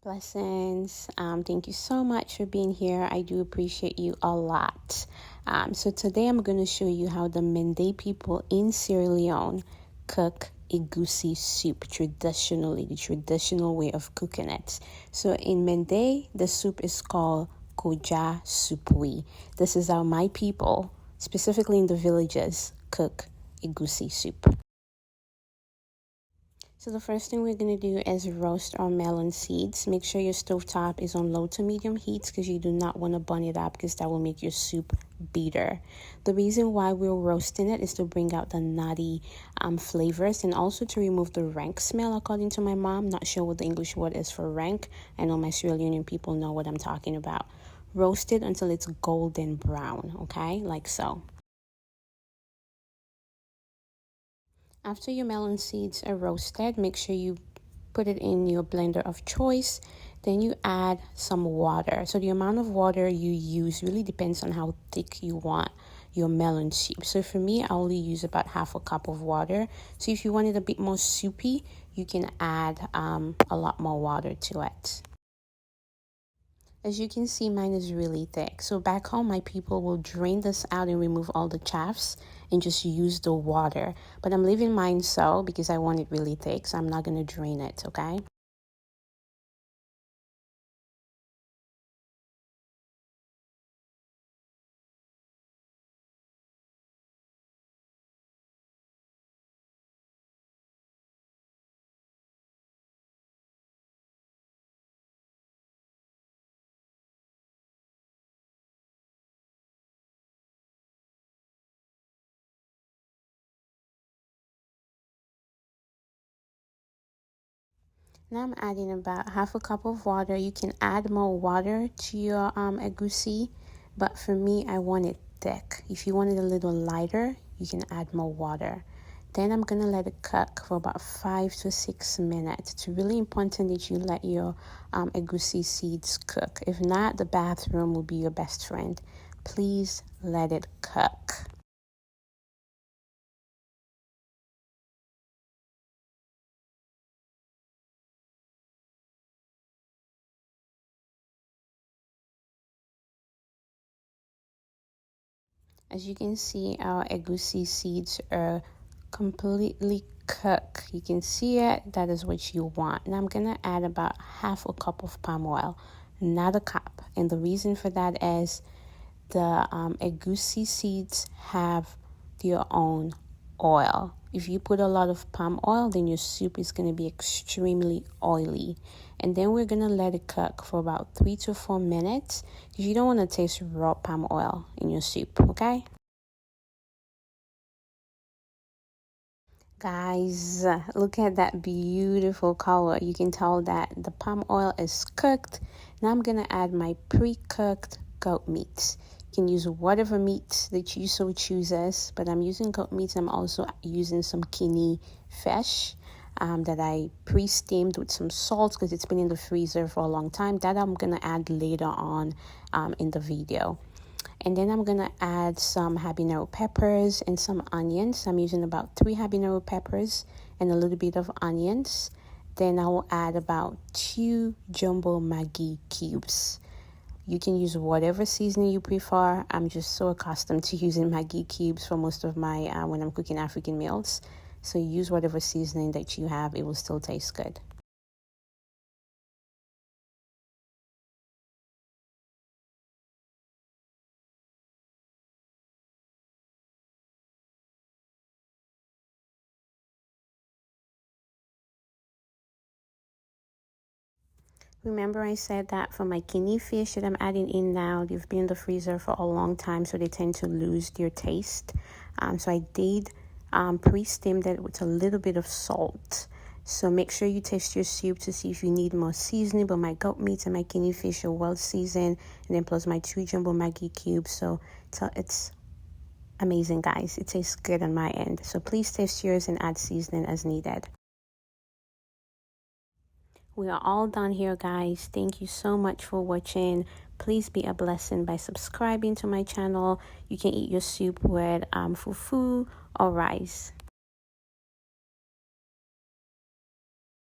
Blessings. Thank you so much for being here. I do appreciate you a lot. So today I'm going to show you how the Mende people in Sierra Leone cook egusi soup traditionally, the traditional way of cooking it. So in Mende, the soup is called koja supui. This is how my people, specifically in the villages, cook egusi soup. So the first thing we're going to do is roast our melon seeds. Make sure your stovetop is on low to medium heats because you do not want to burn it up because that will make your soup bitter. The reason why we're roasting it is to bring out the nutty flavors and also to remove the rank smell, according to my mom. Not sure what the English word is for rank. I know my Sierra Leonean people know what I'm talking about. Roast it until it's golden brown, okay? Like so. After your melon seeds are roasted, make sure you put it in your blender of choice. Then you add some water. So the amount of water you use really depends on how thick you want your melon soup. So for me, I only use about half a cup of water. So if you want it a bit more soupy, you can add a lot more water to it. As you can see, mine is really thick. So back home, my people will drain this out and remove all the chaffs and just use the water. But I'm leaving mine so because I want it really thick, so I'm not going to drain it, okay? Now I'm adding about half a cup of water. You can add more water to your egusi, but for me, I want it thick. If you want it a little lighter, you can add more water. Then I'm going to let it cook for about 5 to 6 minutes. It's really important that you let your egusi seeds cook. If not, the bathroom will be your best friend. Please let it cook. As you can see, our egusi seeds are completely cooked. You can see it. That is what you want. Now I'm going to add about half a cup of palm oil, not a cup. And the reason for that is the egusi seeds have their own oil. If you put a lot of palm oil, then your soup is going to be extremely oily. And then we're going to let it cook for about 3 to 4 minutes because you don't want to taste raw palm oil in your soup, okay? Guys, look at that beautiful color. You can tell that the palm oil is cooked. Now I'm going to add my pre-cooked goat meat. You can use whatever meat that you so chooses, but I'm using goat meat. I'm also using some Kinney fish that I pre-steamed with some salt because it's been in the freezer for a long time. That I'm going to add later on in the video. And then I'm going to add some habanero peppers and some onions. I'm using about 3 habanero peppers and a little bit of onions. Then I will add about 2 jumbo Maggi cubes. You can use whatever seasoning you prefer. I'm just so accustomed to using Maggi cubes for most of my, when I'm cooking African meals. So use whatever seasoning that you have. It will still taste good. Remember I said that for my Kinney fish that I'm adding in now, they've been in the freezer for a long time, so they tend to lose their taste. So I did pre-steam that with a little bit of salt. So make sure you taste your soup to see if you need more seasoning. But my goat meat and my Kinney fish are well seasoned, and then plus my 2 jumbo Maggi cubes. So it's amazing, guys. It tastes good on my end. So please taste yours and add seasoning as needed. We are all done here, guys. Thank you so much for watching. Please be a blessing by subscribing to my channel. You can eat your soup with fufu or rice.